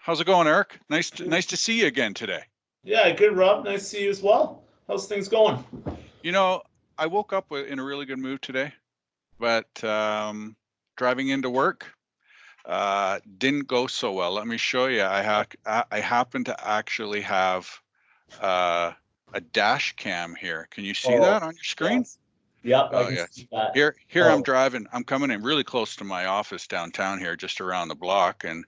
How's it going, Eric? Nice to see you again today. Yeah, good, Rob. Nice to see you as well. How's things going? You know, I woke up in a really good mood today, but driving into work didn't go so well. Let me show you. I happen to actually have a dash cam here. Can you see that on your screen? Yes. Yep, I Oh, can yes. see that. Here I'm driving. I'm coming in really close to my office downtown here, just around the block, and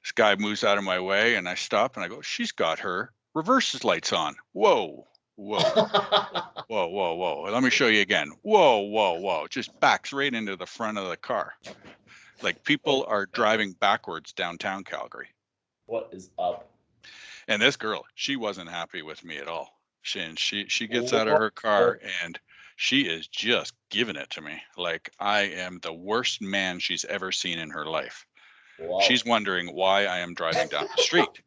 this guy moves out of my way, and I stop and I go, "She's got her reverse lights on." Whoa, whoa, whoa, whoa, whoa. Let me show you again. Whoa, whoa, whoa. Just backs right into the front of the car. Like people are driving backwards downtown Calgary. What is up? And this girl, she wasn't happy with me at all. She gets out of her car and she is just giving it to me like I am the worst man she's ever seen in her life. Wow. She's wondering why I am driving down the street.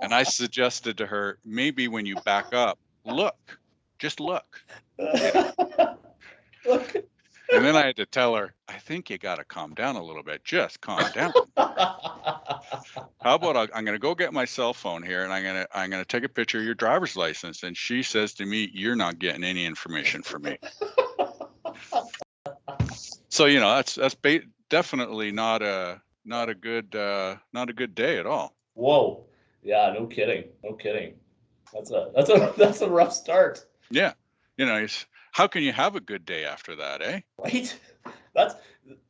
And I suggested to her, maybe when you back up, look, just look. You know? Look. And then I had to tell her, I think you got to calm down a little bit. Just calm down. How about I'm going to go get my cell phone here and I'm going to take a picture of your driver's license. And she says to me, "You're not getting any information from me." So that's definitely not a good day at all. Whoa. Yeah, no kidding. No kidding. That's a rough start. Yeah. How can you have a good day after that, eh? Right?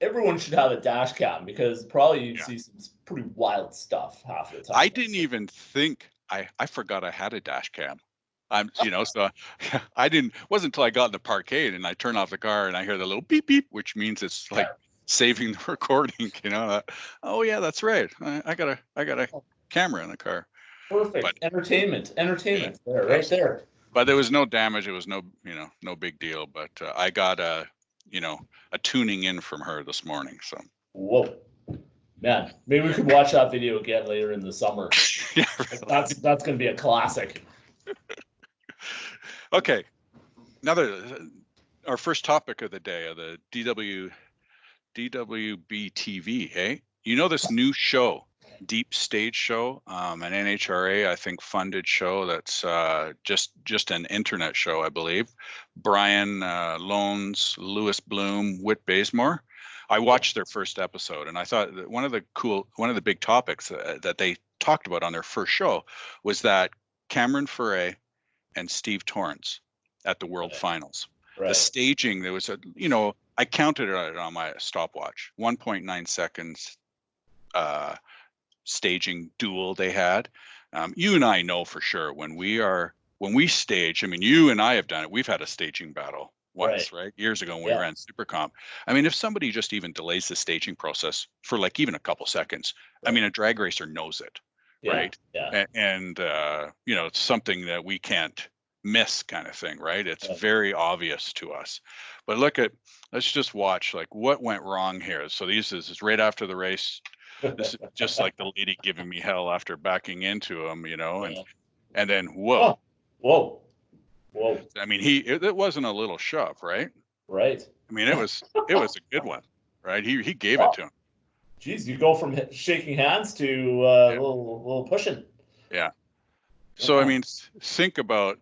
Everyone should have a dash cam because probably you'd see some pretty wild stuff half the time. I didn't even think I forgot I had a dash cam. So I didn't, wasn't until I got in the parkade and I turn off the car and I hear the little beep beep, which means it's like saving the recording, oh yeah, that's right. I got a camera in the car. Perfect. But, entertainment there, right there. But there was no damage. It was no big deal. But I got a tuning in from her this morning. So. Whoa, man! Maybe we could watch that video again later in the summer. Yeah, really. That's going to be a classic. Okay, our first topic of the day of the DWBTV. Hey, this new show, Deep Stage show, an NHRA, I think, funded show that's just an internet show, I believe. Brian Loans, Lewis Bloom, Whit Bazemore. I watched their first episode, and I thought that one of the big topics that they talked about on their first show was that Cameron Foray and Steve Torrance at the World Finals. Right. The staging, there was I counted it on my stopwatch, 1.9 seconds staging duel they had. You and I know for sure when we stage, I mean, you and I have done it. We've had a staging battle once, right? Years ago when we ran Supercomp. I mean, if somebody just even delays the staging process for like even a couple seconds, I mean, a drag racer knows it, right? Yeah. And it's something that we can't miss kind of thing, right? It's very obvious to us. But let's just watch like what went wrong here. So this is right after the race. This is just like the lady giving me hell after backing into him, and then whoa. I mean, it wasn't a little shove, right? Right. I mean, it was a good one, right? He gave it to him. Geez, you go from shaking hands to a little pushing. Yeah. So I mean, think about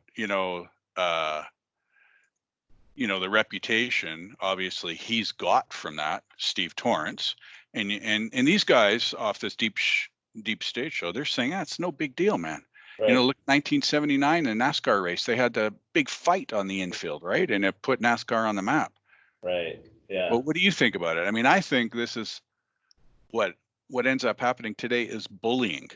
the reputation obviously he's got from that, Steve Torrance, and these guys off this deep stage show, they're saying, it's no big deal, man. Right. Look, 1979, the NASCAR race, they had the big fight on the infield, right? And it put NASCAR on the map. Right. Yeah. But what do you think about it? I mean, I think this is what ends up happening today is bullying.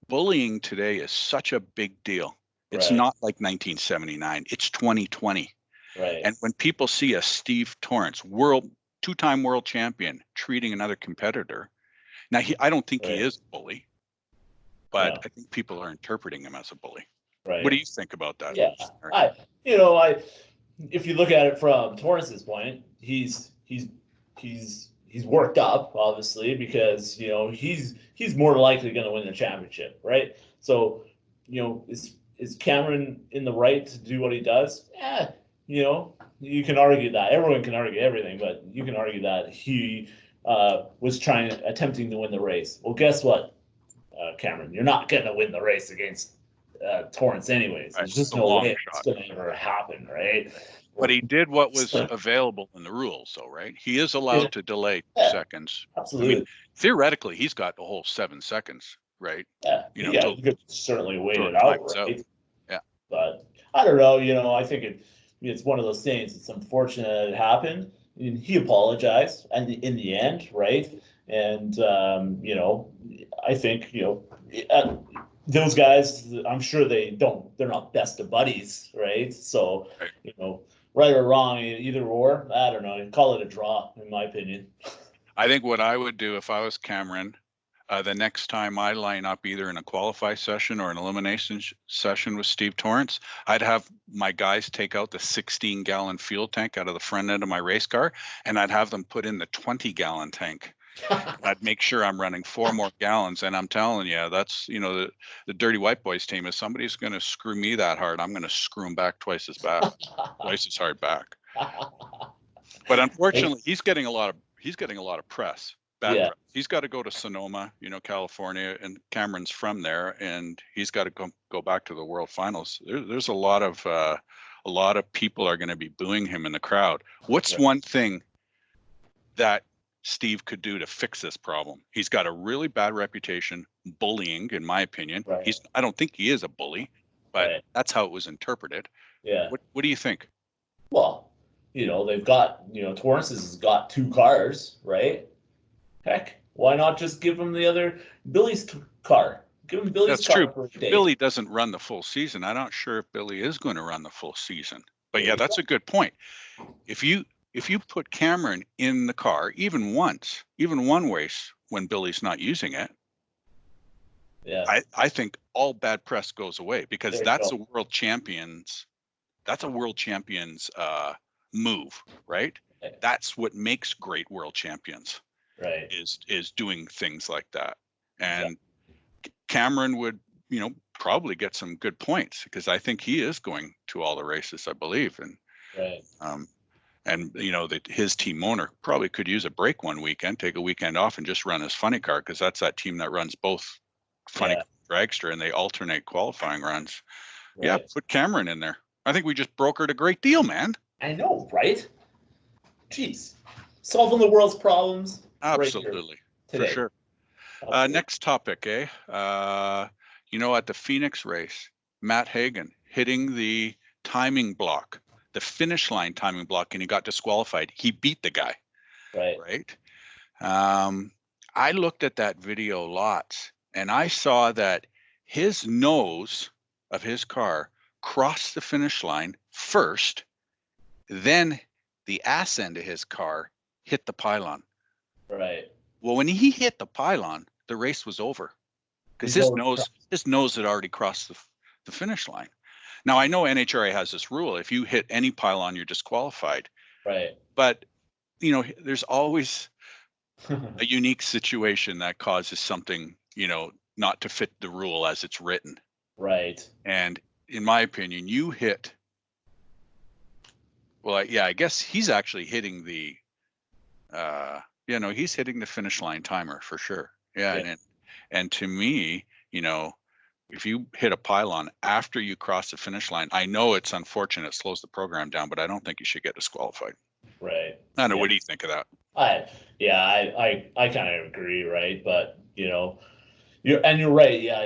Bullying today is such a big deal. It's not like 1979. It's 2020. Right. And when people see a Steve Torrance, two-time world champion, treating another competitor, now I don't think he is a bully, but I think people are interpreting him as a bully. Right. What do you think about that? Yeah. If you look at it from Torrance's point, he's worked up, obviously, because he's more likely going to win the championship, right? So, is Cameron in the right to do what he does? Yeah. You can argue that. Everyone can argue everything, but you can argue that he was attempting to win the race. Well, guess what? Cameron. You're not going to win the race against Torrance anyways. Right. There's just The no long way it's shot. going to ever happen, right? But he did what was available in the rules, though, right? He is allowed to delay 2 seconds. I mean, Absolutely. theoretically, he's got the whole 7 seconds, right? Yeah, Till you could certainly wait till it it out, times out. right? Yeah. But I don't know. I think it's one of those things. It's unfortunate it happened. And he apologized, and in the end, right? And I think those guys. I'm sure they don't. They're not best of buddies, right? So Right. right or wrong, either or. I don't know. Call it a draw, in my opinion. I think what I would do if I was Cameron, the next time I line up either in a qualify session or an elimination session with Steve Torrance, I'd have my guys take out the 16-gallon fuel tank out of the front end of my race car, and I'd have them put in the 20-gallon tank. I'd make sure I'm running 4 more gallons. And I'm telling you, that's, the Dirty White Boys team, if somebody's going to screw me that hard, I'm going to screw them back twice as hard back. But unfortunately, he's getting a lot of press, bad press. He's got to go to Sonoma, California, and Cameron's from there, and he's got to go back to the World Finals. There's a lot of people are going to be booing him in the crowd. What's one thing that Steve could do to fix this problem? He's got a really bad reputation bullying, in my opinion. I don't think he is a bully, but that's how it was interpreted. Yeah. What do you think? Well, they've got, Torrance has got 2 cars, right? Heck, why not just give him the other Billy's car? Give him Billy's car. That's true. Billy doesn't run the full season. I'm not sure if Billy is going to run the full season. But yeah, that's a good point. If you put Cameron in the car even once, even one race when Billy's not using it, I think all bad press goes away, because that's a world champion's move, right? That's what makes great world champions, right? Is doing things like that. And Cameron would, probably get some good points, because I think he is going to all the races, I believe. And his team owner probably could use a break one weekend, take a weekend off, and just run his funny car, because that's that team that runs both funny car and dragster, and they alternate qualifying runs. Yeah, put Cameron in there. I think we just brokered a great deal, man. I know, right? Jeez, solving the world's problems. Absolutely, right for sure. Next topic, at the Phoenix race, Matt Hagan hitting the timing block, the finish line timing block, and he got disqualified. He beat the guy. Right. I looked at that video lots, and I saw that his nose of his car crossed the finish line first, then the ass end of his car hit the pylon. Right. Well, when he hit the pylon, the race was over, because his nose had already crossed the finish line. Now, I know NHRA has this rule: if you hit any pylon, you're disqualified. Right. But there's always a unique situation that causes something, not to fit the rule as it's written. Right. And in my opinion, I guess he's actually hitting he's hitting the finish line timer for sure. Yeah. And to me, if you hit a pylon after you cross the finish line, I know it's unfortunate, it slows the program down, but I don't think you should get disqualified. Right. I don't know. What do you think of that? I kind of agree, right? But you're right. Yeah,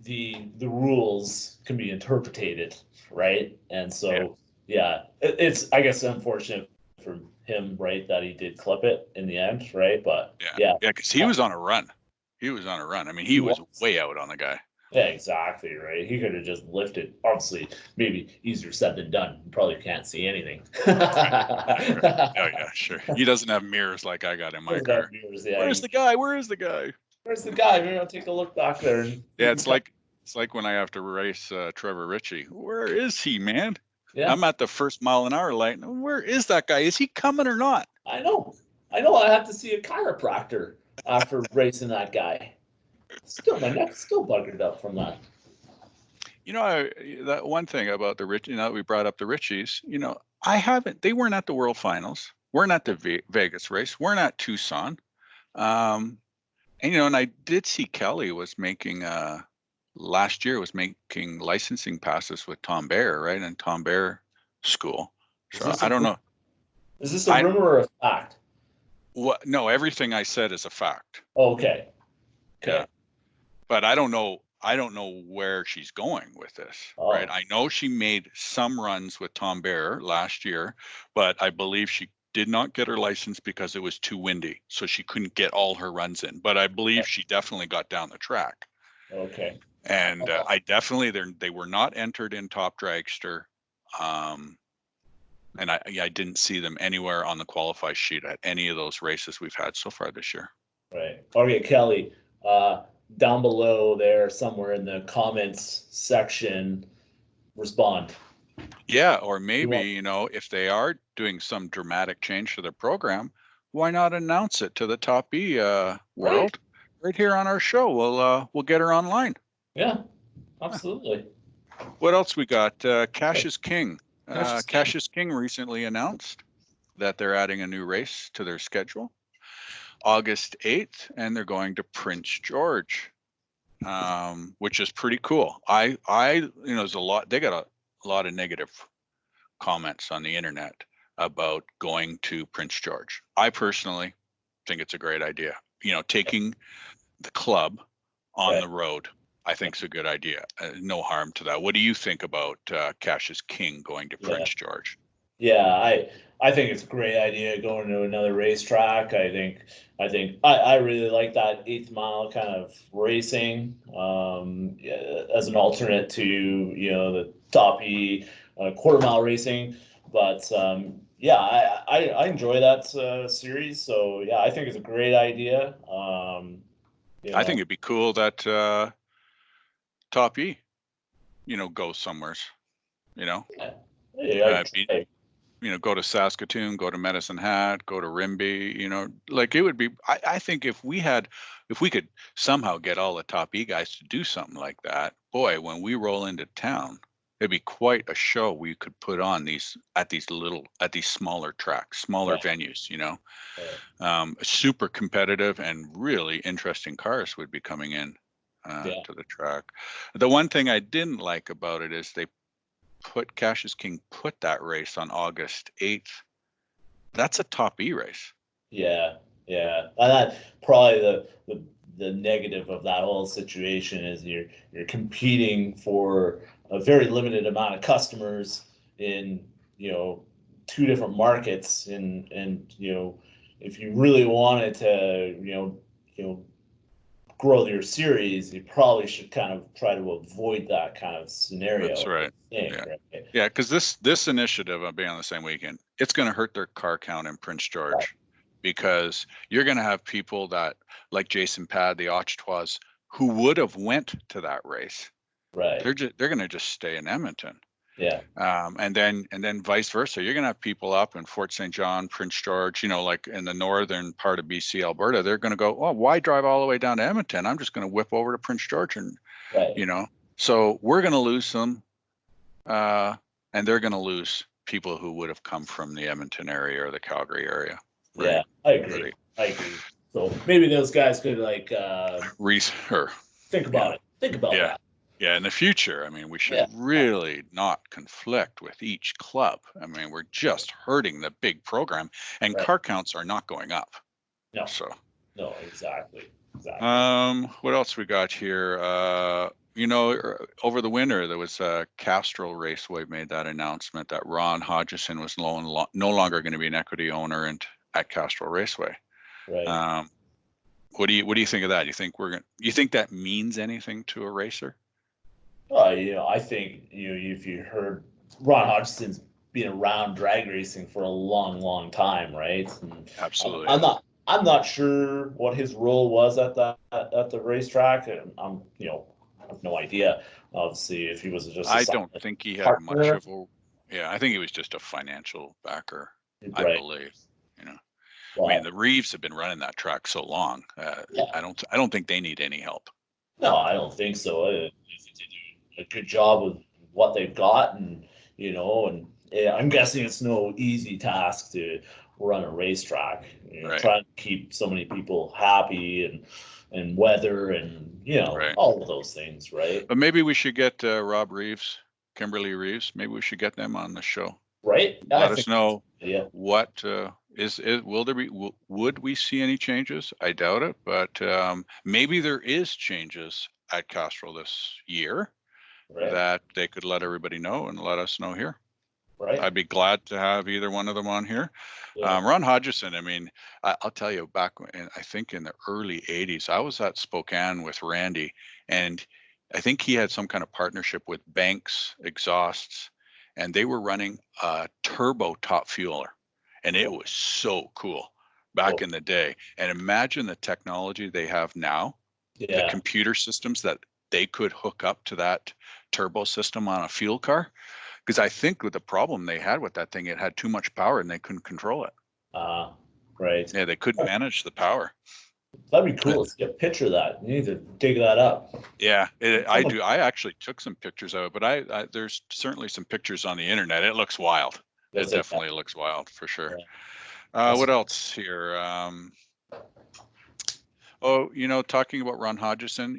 the rules can be interpreted, right? And so it's, I guess, unfortunate for him, right, that he did clip it in the end, right? But because he was on a run. I mean, he was way out on the guy. Yeah, exactly, right. He could have just lifted. Obviously, maybe easier said than done. You probably can't see anything. Sure. He doesn't have mirrors like I got in my car. Where's the guy? Where's the guy? Where's the guy? Maybe I'll take a look back there. It's like when I have to race Trevor Ritchie. Where is he, man? Yeah. I'm at the first mile-an-hour light. Where is that guy? Is he coming or not? I know. I have to see a chiropractor after racing that guy. Still, my neck's still buggered up from that. That one thing about the Ritchie, we brought up the Ritchies, they weren't at the World Finals. We're not the Vegas race. We're not Tucson. And, and I did see Kelly was making last year was making licensing passes with Tom Bayer, right? And Tom Bayer school. Is So this I a don't know. is this a I rumor or a fact? what no, everything I said is a fact. Okay. Yeah. Okay. But I don't know where she's going with this, right? Oh, I know she made some runs with Tom Bayer last year, but I believe she did not get her license because it was too windy, so she couldn't get all her runs in. But I believe she definitely got down the track. okay. And Oh, I definitely they were not entered in Top Dragster, um, and I didn't see them anywhere on the qualify sheet at any of those races we've had so far this year. right. Okay, Kelly, uh, down below there, somewhere in the comments section, respond. Yeah, or You maybe want, if they are doing some dramatic change to their program, why not announce it to the Top E right? world right here on our show? We'll get her online. Yeah, absolutely. What else we got? Cash is King. Cash is king. Cash is King recently announced that they're adding a new race to their schedule, August 8th, and they're going to Prince George, which is pretty cool. There's a lot. They got a lot of negative comments on the internet about going to Prince George. I personally think it's a great idea. Taking the club on Right. the road, I think is a good idea. No harm to that. What do you think about Cassius King going to Yeah. Prince George? Yeah, I think it's a great idea going to another racetrack. I really like that 8th mile kind of racing, yeah, as an alternate to the top E quarter-mile racing. But yeah, I enjoy that series. So yeah, I think it's a great idea. You I think know, it'd be cool that Top E, goes somewheres. You know, yeah, yeah, be I- go to Saskatoon, go to Medicine Hat, go to Rimby, like it would be, I think if we could somehow get all the Top E guys to do something like that, boy, when we roll into town, it'd be quite a show we could put on at these smaller tracks, smaller yeah, venues, yeah, super competitive and really interesting cars would be coming in yeah. to the track. The one thing I didn't like about it is they put Cassius King put that race on August 8th. That's a Top E race. Yeah, yeah, and that probably the negative of that whole situation is you're competing for a very limited amount of customers in you know 2 different markets, and if you really wanted to grow your series, you probably should kind of try to avoid that kind of That's scenario. I right. think, Yeah. right? Yeah, because this initiative of being on the same weekend, it's going to hurt their car count in Prince Right, George because you're going to have people that like Jason Pad, the Ochtois, who would have went to that race. right, They're going to just stay in Edmonton. yeah, And then vice versa. You're gonna have people up in Fort St. John, Prince George, like in the northern part of BC, Alberta. They're gonna go, oh, why drive all the way down to Edmonton? I'm just gonna whip over to Prince George, and right, you know. So we're gonna lose some, uh, and they're gonna lose people who would have come from the Edmonton area or the Calgary area, yeah. right? I For agree. the I agree. So maybe those guys could or think you know, about it. Think about yeah. that. Yeah, in the future, I mean, we should Yeah. really not conflict with each club. I mean, we're just hurting the big program, and Right. car counts are not going up. No. So, No. Exactly. Exactly. what else we got here? Over the winter there was a Castrol Raceway made that announcement that Ron Hodgson was no longer going to be an equity owner at Castrol Raceway. Right. Um, what do you think of that? You think that means anything to a racer? I think if you heard Ron Hodgson's been around drag racing for a long, long time, right? And Absolutely. I'm not sure what his role was at the racetrack, and I have no idea. Obviously, if he was just a I don't silent think he had much partner, of a, yeah, I think he was just a financial backer, I right? believe. You know, I mean, But the Reeves have been running that track so long. yeah, I don't think they need any help. no, I don't think so. I think they do a good job with what they've got, and and yeah, I'm guessing it's no easy task to run a racetrack. Right. Trying to keep so many people happy and weather and Right. all of those things, right? But maybe we should get Rob Reeves, Kimberly Reeves. Maybe we should get them on the show. Right? I Let think us know yeah. what is will there be would we see any changes? I doubt it, but maybe there is changes at Castrol this year Right. that they could let everybody know and let us know here. Right. I'd be glad to have either one of them on here. Yeah. Ron Hodgson, I mean, I'll tell you, back I think in the early 80s, I was at Spokane with Randy, and I think he had some kind of partnership with Banks Exhausts, and they were running a turbo top fueler, and it was so cool back Cool. in the day. And imagine the technology they have now, the Yeah. computer systems that they could hook up to that turbo system on a fuel car. Because I think with the problem they had with that thing, it had too much power and they couldn't control it. Right. Yeah, they couldn't manage the power. That'd be Uh, cool. Let's get a picture of that. You need to dig that up. Yeah, I Someone, do. I actually took some pictures of it, but there's certainly some pictures on the internet. It looks wild. It that's it. definitely looks wild for sure. Yeah. That's What else here? Oh, talking about Ron Hodgson,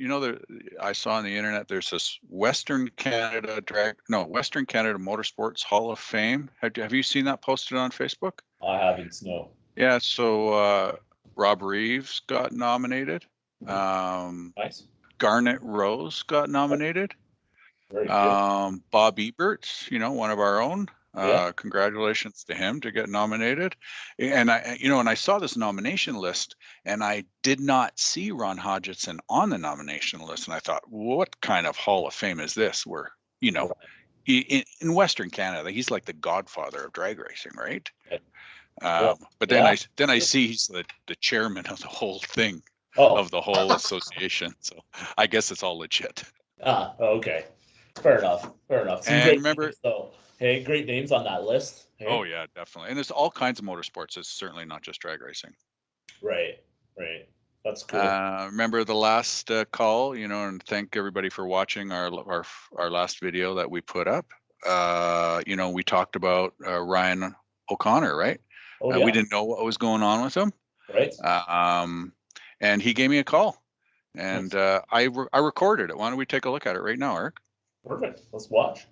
I saw on the internet there's this Western Canada Motorsports Hall of Fame. Have you seen that posted on Facebook? I haven't. No. Yeah, so Rob Reeves got nominated. Nice. Garnet Rose got nominated. Very good. Bob Eberts, one of our own. Yeah. Congratulations to him to get nominated. And I saw this nomination list, and I did not see Ron Hodgson on the nomination list, and I thought, what kind of Hall of Fame is this? Where Right. in Western Canada, he's like the godfather of drag racing, right? Okay. Yeah. But Yeah. then I see he's the chairman of the whole thing, Oh. of the whole association. So I guess it's all legit. Okay. Fair enough. Fair enough. Some And great remember, names, though. Hey, great names on that list. oh Hey. yeah, definitely. And there's all kinds of motorsports. It's certainly not just drag racing. Right. Right. That's cool. Remember the last call, and thank everybody for watching our last video that we put up. We talked about Ryan O'Connor, right? Oh We yeah. didn't know what was going on with him, Right. and he gave me a call, and Nice. I recorded it. Why don't we take a look at it right now, Eric? Perfect. Let's watch.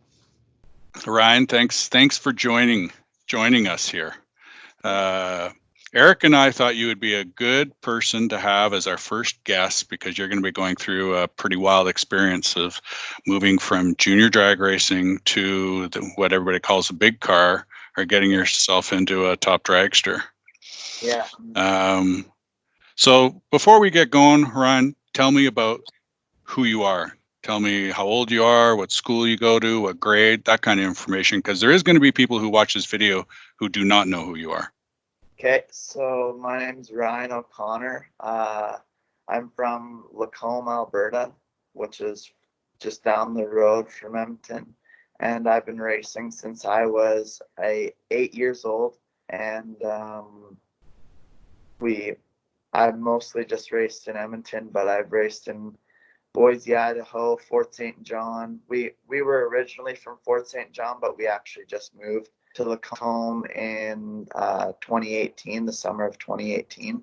Ryan, thanks for joining us here. Eric and I thought you would be a good person to have as our first guest because you're going to be going through a pretty wild experience of moving from junior drag racing to what everybody calls a big car, or getting yourself into a top dragster. Yeah. So before we get going, Ryan, tell me about who you are. Tell me how old you are, what school you go to, what grade, that kind of information, because there is going to be people who watch this video who do not know who you are. Okay, so my name's Ryan O'Connor. I'm from Lacombe, Alberta, which is just down the road from Edmonton, and I've been racing since I was 8 years old. And I've mostly just raced in Edmonton, but I've raced in Boise, Idaho, Fort St. John. We were originally from Fort St. John, but we actually just moved to Lacombe in 2018, the summer of 2018.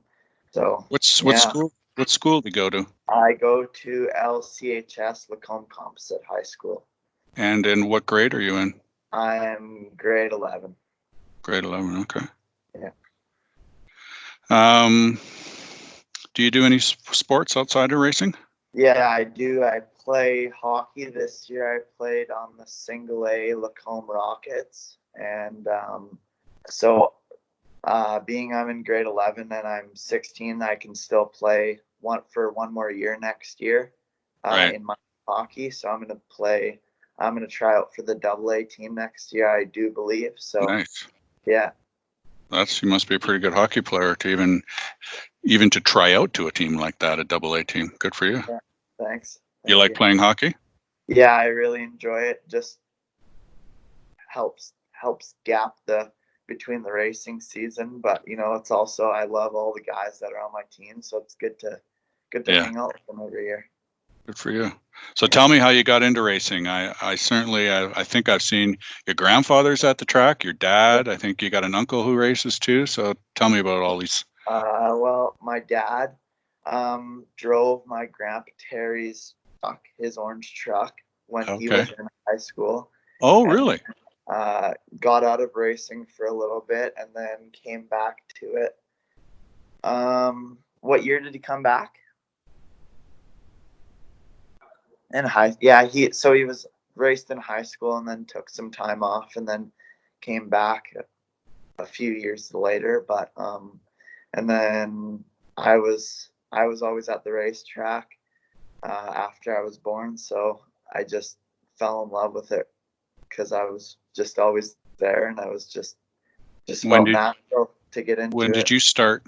So What school? What school do you go to? I go to LCHS, Lacombe Composite High School. And in what grade are you in? I'm grade 11. Grade 11. Okay. Yeah. Do you do any sports outside of racing? Yeah, I do. I play hockey this year. I played on the single A Lacombe Rockets. And so being I'm in grade 11 and I'm 16, I can still play for one more year next year Right. in my hockey. So I'm going to try out for the AA team next year, I do believe. So Nice. yeah. You must be a pretty good hockey player to even to try out to a team like that, a AA team. Good for you. Yeah, thanks. You like playing hockey? Yeah, I really enjoy it. Just helps gap between the racing season, but it's also, I love all the guys that are on my team, so it's good to Yeah. hang out with them every year. Good for you. So tell me how you got into racing. I certainly, I think I've seen your grandfather's at the track, your dad. I think you got an uncle who races too. So tell me about all these. Well, my dad drove my grandpa Terry's truck, his orange truck, when he Okay. was in high school. Oh, And, really? got out of racing for a little bit and then came back to it. What year did he come back? In he was raced in high school and then took some time off and then came back a few years later. But and then I was always at the racetrack after I was born, so I just fell in love with it because I was just always there, and I was just felt natural to get into it. When did you start?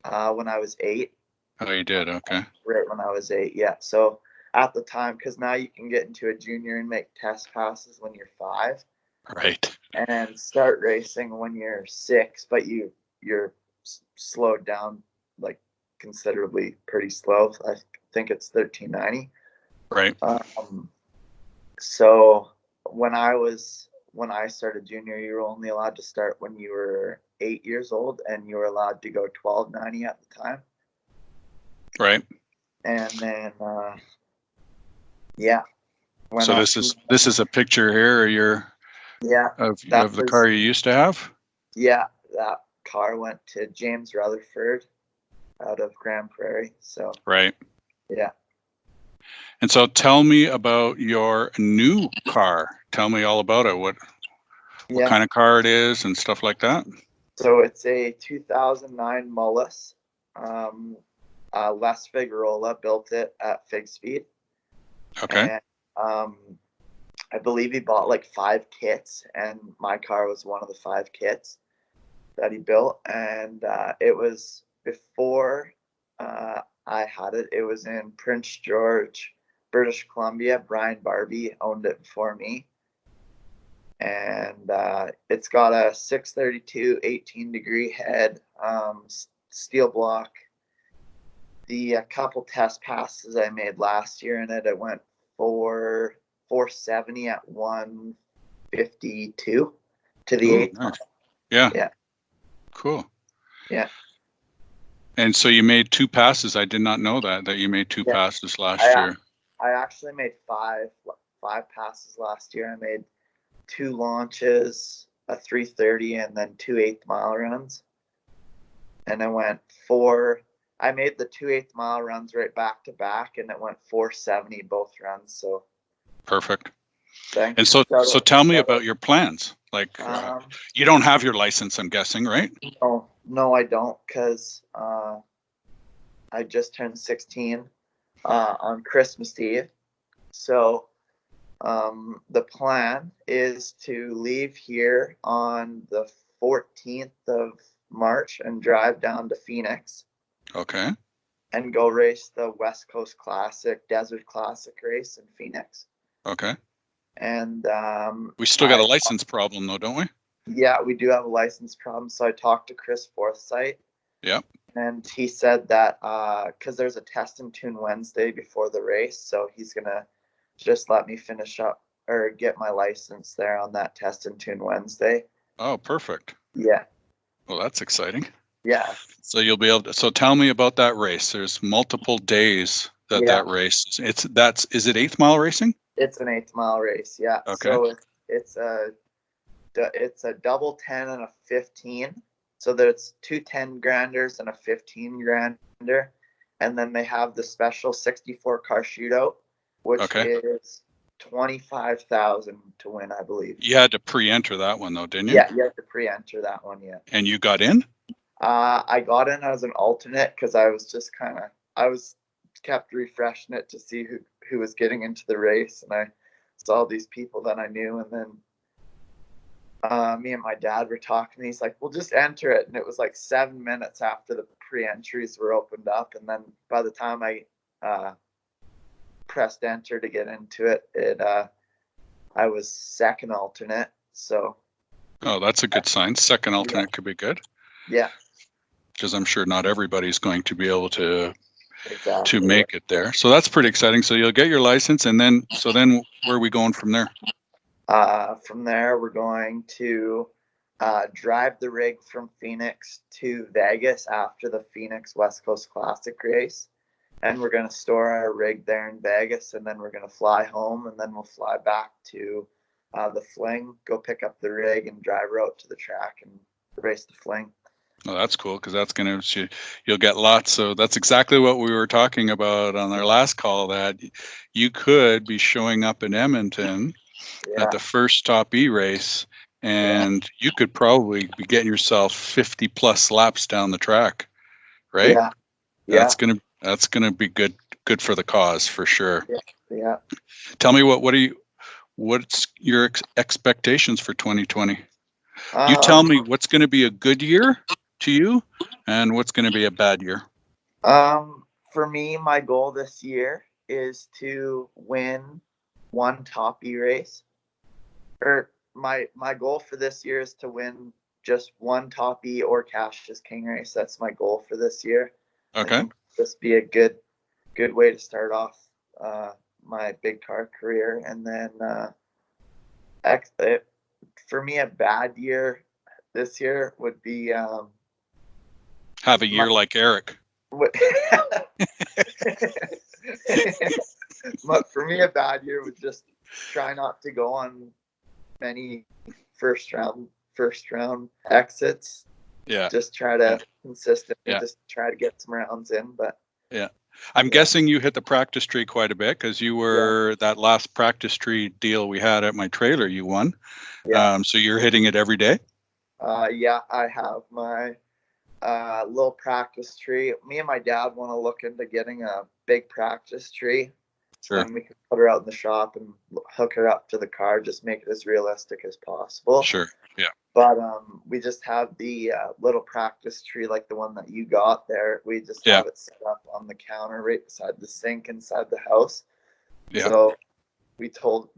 When I was 8. Oh, you did. Okay. Right when I was 8, yeah. So at the time, because now you can get into a junior and make test passes when you're 5. Right. And start racing when you're 6, but you're slowed down like considerably, pretty slow. I think it's 1390. Right. So when I started junior, you were only allowed to start when you were 8 years old, and you were allowed to go 1290 at the time. Right. And then yeah. So this is a picture here of the car you used to have? Yeah, that car went to James Rutherford out of Grand Prairie. So right. Yeah. And so tell me about your new car. Tell me all about it. What kind of car it is and stuff like that. So it's a 2009 Mullis. Les Figueroa built it at Fig Speed. Okay. And I believe he bought like 5 kits, and my car was one of the 5 kits that he built. And it was before I had it. It was in Prince George, British Columbia. Brian Barbie owned it before me. And it's got a 632 18-degree head, steel block. The couple test passes I made last year in it, I went 470 at 152 to the 8th. Nice. Yeah. Yeah. Cool. Yeah. And so you made 2 passes. I did not know that you made 2 passes last year. I actually made 5 passes last year. I made 2 launches, a 330, and then 2 8th-mile runs. And I went 4. I made the 2 8th-mile runs right back to back, and it went 470 both runs. So perfect. Thanks. And so tell me about your plans. Like you don't have your license, I'm guessing, right? No, I don't, because I just turned 16 on Christmas Eve. So the plan is to leave here on the 14th of March and drive down to Phoenix. Okay. And go race the West Coast Classic, Desert Classic race in Phoenix. Okay. And we still got a license problem though, don't we? Yeah, we do have a license problem. So I talked to Chris Forsythe. Yeah. And he said that because there's a test and tune Wednesday before the race, so he's gonna just let me finish up or get my license there on that test and tune Wednesday. Oh, perfect. Yeah. Well, that's exciting. Yeah. So you'll be able to. So tell me about that race. There's multiple days that race. Is it 8th-mile racing? It's an 8th-mile race. Yeah. Okay. So it's a double 10 and a 15. So there's 2 10-granders and a 15-grander, and then they have the special 64-car shootout, which is $25,000 to win, I believe. You had to pre-enter that one though, didn't you? Yeah, you have to pre-enter that one. Yeah. And you got in? I got in as an alternate because I was just kept refreshing it to see who was getting into the race, and I saw these people that I knew, and then me and my dad were talking, and he's like, "We'll just enter it." And it was like 7 minutes after the pre-entries were opened up, and then by the time I pressed enter to get into it, I was second alternate. So. Oh, that's a good sign. Second alternate could be good. Yeah. Because I'm sure not everybody's going to be able to exactly. make it there. So that's pretty exciting. So you'll get your license, and then where are we going from there? From there, we're going to drive the rig from Phoenix to Vegas after the Phoenix West Coast Classic race. And we're going to store our rig there in Vegas, and then we're going to fly home, and then we'll fly back to the Fling, go pick up the rig and drive her out to the track and race the Fling. Oh, that's cool, because that's going to, you'll get lots. So that's exactly what we were talking about on our last call, that you could be showing up in Edmonton at the first Top E race, and you could probably be getting yourself 50 plus laps down the track, right? Yeah. That's gonna be good for the cause, for sure. Yeah. Tell me what's your expectations for 2020? You tell me what's going to be a good year to you and what's going to be a bad year. For me, my goal this year is to win one Top E race. Or my goal for this year is to win just one Top E or Cassius King race. That's my goal for this year. Okay. I think this be a good way to start off my big car career. And then for me, a bad year this year would be have a year like Eric. But for me, a bad year would just try not to go on many first round exits. Yeah. Just try to consistently just try to get some rounds in. But I'm guessing you hit the practice tree quite a bit, because you were that last practice tree deal we had at my trailer, you won. So you're hitting it every day? Yeah, I have my little practice tree. Me and my dad want to look into getting a big practice tree. Sure. And we can put her out in the shop and hook her up to the car, just make it as realistic as possible. Sure. Yeah. But we just have the little practice tree like the one that you got there. We just have it set up on the counter right beside the sink inside the house. Yeah. So we told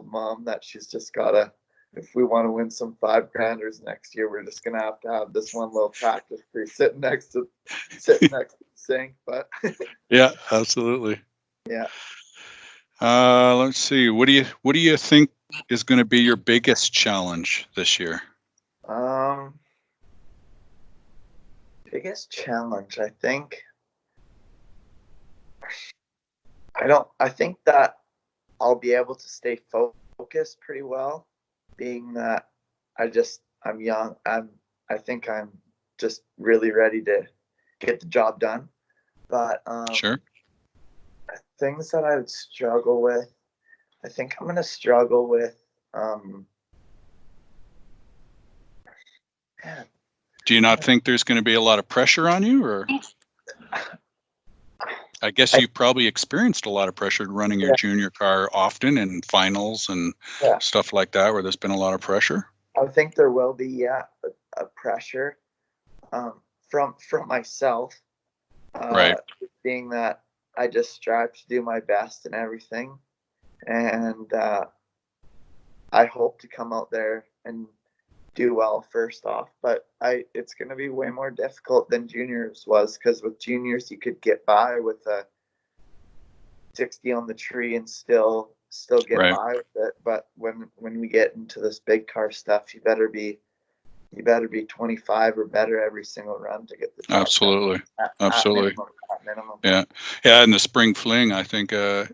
Mom that she's just gotta, if we want to win some $5,000 next year, we're just gonna have this one little practice tree sitting next to the sink. But yeah, absolutely. Yeah. Let's see. What do you think is going to be your biggest challenge this year? Biggest challenge, I think. I think that I'll be able to stay focused pretty well, being that I'm young. I think I'm just really ready to get the job done. But sure. Things that I would struggle with, I think I'm going to struggle with do you not think there's going to be a lot of pressure on you? Or I guess you probably experienced a lot of pressure running your junior car often in finals and stuff like that, where there's been a lot of pressure. I think there will be a pressure from myself, right? Being that I just strive to do my best in everything, and I hope to come out there and do well first off. But it's going to be way more difficult than juniors was, because with juniors you could get by with a 60 on the tree and still get by with it. But when we get into this big car stuff, you better be 25 or better every single run to get the job absolutely done. Absolutely. At minimum. Yeah. In the spring fling, I think I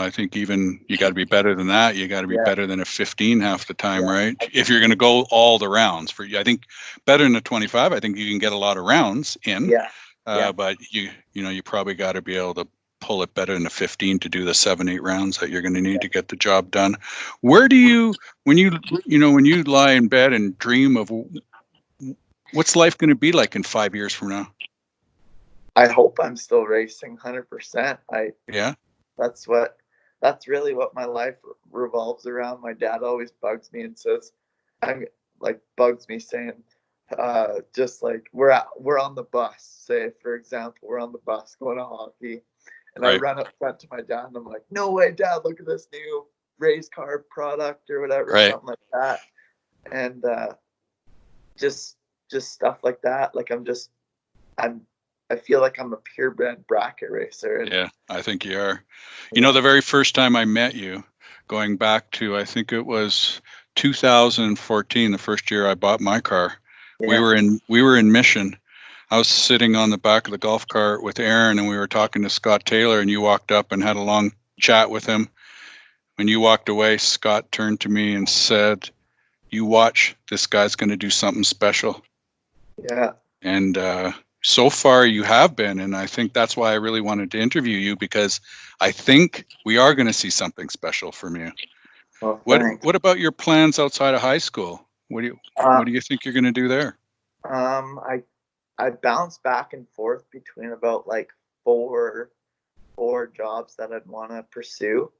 think even you got to be better than that. You got to be better than a 15 half the time, right? If you're going to go all the rounds. I think better than a 25. I think you can get a lot of rounds in. But you probably got to be able to pull it better than a 15 to do the 7-8 rounds that you're going to need to get the job done. Where do you, when you lie in bed and dream of what's life going to be like in 5 years from now? I hope I'm still racing 100%. That's really what my life revolves around. My dad always bugs me and says, saying, just like we're on the bus. Say, for example, we're on the bus going to hockey, and I run up front to my dad and I'm like, "No way, Dad! Look at this new race car product or whatever, something like that." And just stuff like that. Like I I feel like I'm a purebred bracket racer. And Yeah, I think you are. You know, the very first time I met you, going back to, I think it was 2014, the first year I bought my car. We were in Mission. I was sitting on the back of the golf cart with Aaron, and we were talking to Scott Taylor, and you walked up and had a long chat with him. When you walked away, Scott turned to me and said, "You watch, this guy's going to do something special." Yeah. And so far you have been, and I think that's why I really wanted to interview you, because I think we are going to see something special from you. Well, What about your plans outside of high school? What do you think you're going to do there? I bounce back and forth between about like four jobs that I'd want to pursue.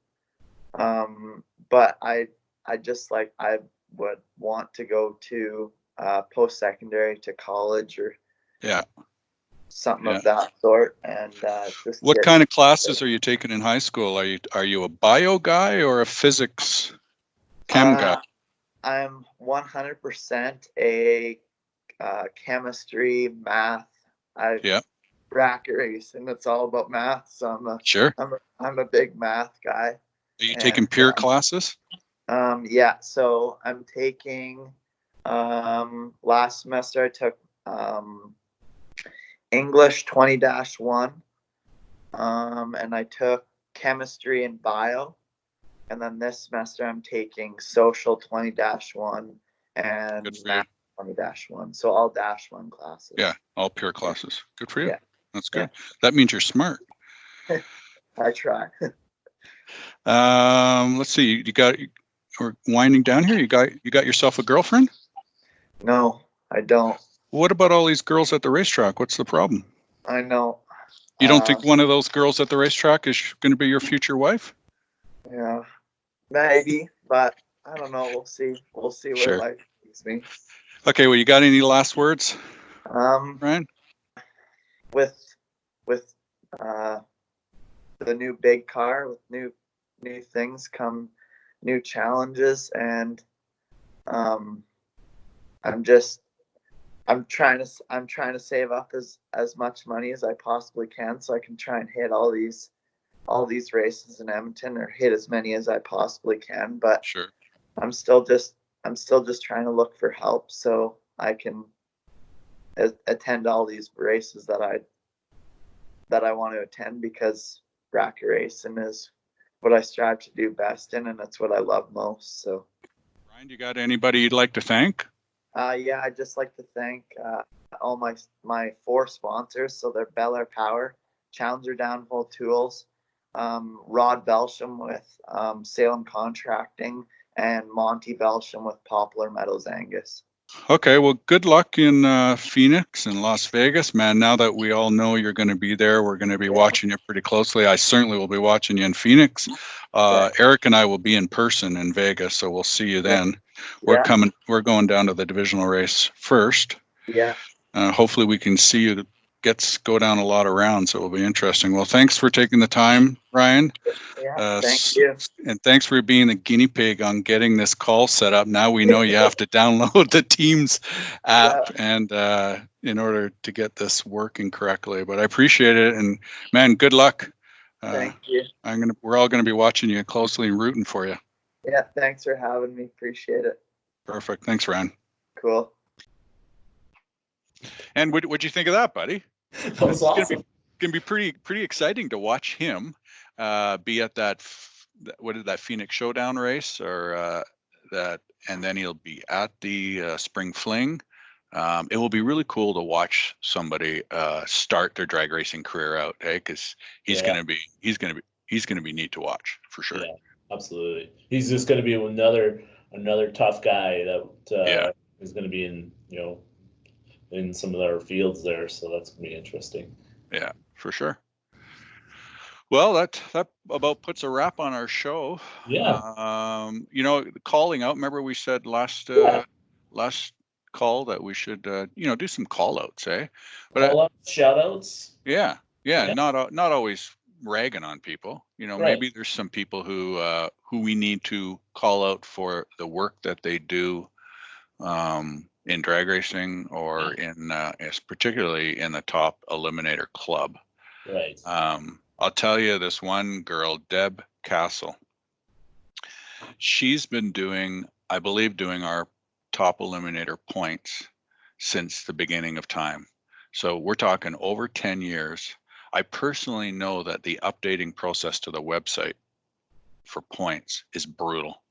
But I just like, I would want to go to post-secondary, to college, or something of that sort. And just what kind of classes are you taking in high school? Are you a bio guy or a physics chem guy? I'm 100% a chemistry, math. Bracket racing, it's all about math. So I'm a big math guy. Are you taking pure classes? Yeah, so I'm taking last semester I took English 20-1, and I took chemistry and bio, and then this semester I'm taking social 20-1 and math 20-1. So all -1 classes. Yeah, all pure classes. Good for you. Yeah. That's good. That means you're smart. I try. Let's see. We're winding down here. You got yourself a girlfriend? No, I don't. What about all these girls at the racetrack? What's the problem? I know. You don't think one of those girls at the racetrack is going to be your future wife? Yeah, maybe, but I don't know. We'll see. We'll see where life takes me. Okay. Well, you got any last words, Ryan? With the new big car, with new things come new challenges, and I'm trying to save up as much money as I possibly can, so I can try and hit all these races in Edmonton, or hit as many as I possibly can. But I'm still just trying to look for help so I can attend all these races that I want to attend, because bracket racing is what I strive to do best in, and it's what I love most. So, Ryan, you got anybody you'd like to thank? Yeah, I'd just like to thank all my 4 sponsors. So they're Bel Air Power, Challenger Downhole Tools, Rod Belsham with Salem Contracting, and Monty Belsham with Poplar Metals Angus. Okay, well, good luck in Phoenix and Las Vegas, man. Now that we all know you're going to be there, we're going to be watching you pretty closely. I certainly will be watching you in Phoenix. Eric and I will be in person in Vegas, so we'll see you then. We're going down to the divisional race first. Yeah. Hopefully we can see you go down a lot of rounds. So it will be interesting. Well, thanks for taking the time, Ryan. Yeah, thank you. And thanks for being the guinea pig on getting this call set up. Now we know you have to download the Teams app and in order to get this working correctly. But I appreciate it, and man, good luck. Thank you. We're all going to be watching you closely and rooting for you. Yeah, thanks for having me. Appreciate it. Perfect. Thanks, Ryan. Cool. And what'd you think of that, buddy? That was awesome. It's gonna be pretty exciting to watch him be at that Phoenix Showdown race, or and then he'll be at the Spring Fling. It will be really cool to watch somebody start their drag racing career out, because he's gonna be neat to watch for sure. Yeah, absolutely. He's just gonna be another tough guy that is gonna be in some of our fields there, so that's gonna be interesting. Yeah, for sure. Well, that about puts a wrap on our show. Yeah. Calling out. Remember we said last call that we should do some call outs, eh? Call outs, shout outs. Yeah. Not always ragging on people. Maybe there's some people who we need to call out for the work that they do in drag racing or in particularly in the top eliminator club. Right. I'll tell you, this one girl, Deb Castle, she's been doing, I believe, doing our top eliminator points since the beginning of time. So we're talking over 10 years. I personally know that the updating process to the website for points is brutal.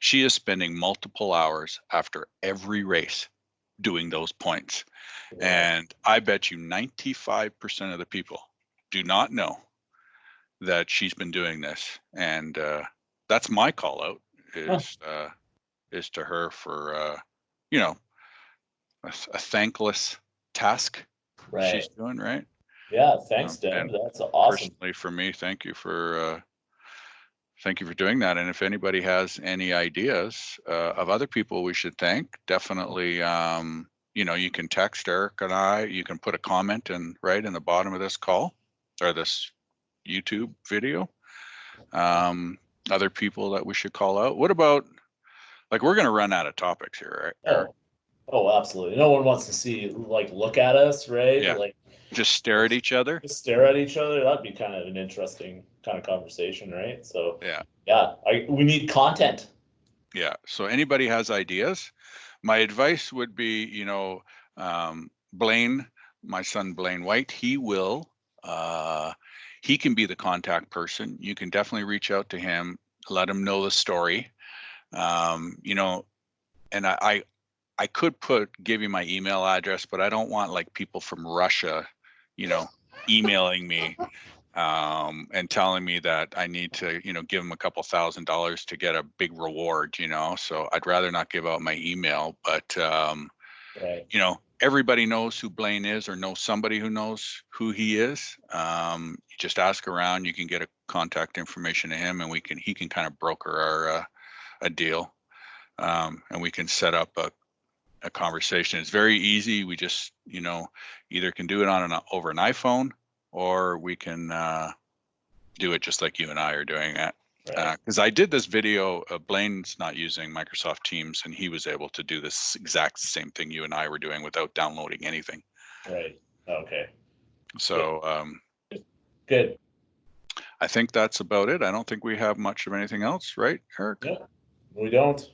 She is spending multiple hours after every race doing those points. Wow. And I bet you 95% of the people do not know that she's been doing this. And that's my call out is to her for, you know, a thankless task she's doing, right? Yeah, thanks, Deb. That's awesome. Personally, for me, thank you for doing that. And if anybody has any ideas of other people we should thank, definitely, you know, you can text Eric and I. You can put a comment in right in the bottom of this call or this YouTube video. Other people that we should call out. What about, like, we're going to run out of topics here, right, Eric? Oh, absolutely. No one wants to see, like, look at us, right? Yeah. Like, just stare at each other. Just stare at each other. That'd be kind of an interesting kind of conversation, right? So yeah, we need content. Yeah. So anybody has ideas, my advice would be, you know, Blaine, my son Blaine White, he can be the contact person. You can definitely reach out to him, let him know the story. You know, and I could give you my email address, but I don't want like people from Russia, you know, emailing me and telling me that I need to, you know, give them a couple $1,000 to get a big reward, you know. So I'd rather not give out my email, but you know, everybody knows who Blaine is or knows somebody who knows who he is. You just ask around, you can get a contact information to him, and he can kind of broker our a deal, and we can set up a conversation. It's very easy. We just, you know, either can do it over an iPhone, or we can do it just like you and I are doing it. Because I did this video, Blaine's not using Microsoft Teams, and he was able to do this exact same thing you and I were doing without downloading anything. Right. Okay. So good. I think that's about it. I don't think we have much of anything else, right, Eric? No, we don't.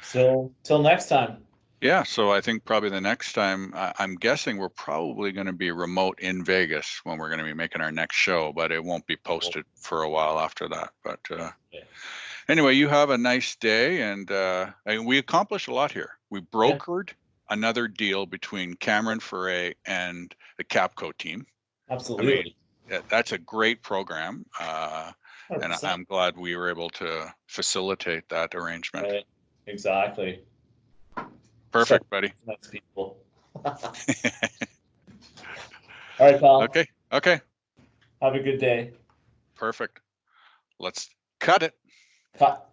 So till next time. Yeah, so I think probably the next time, I'm guessing we're probably going to be remote in Vegas when we're going to be making our next show, but it won't be posted for a while after that. But anyway, you have a nice day, and we accomplished a lot here. We brokered another deal between Cameron Foray and the Capco team. Absolutely. I mean, that's a great program, and I'm glad we were able to facilitate that arrangement. Right. Exactly. Perfect, buddy. Nice people. All right, pal. Okay. Have a good day. Perfect. Let's cut it. Cut.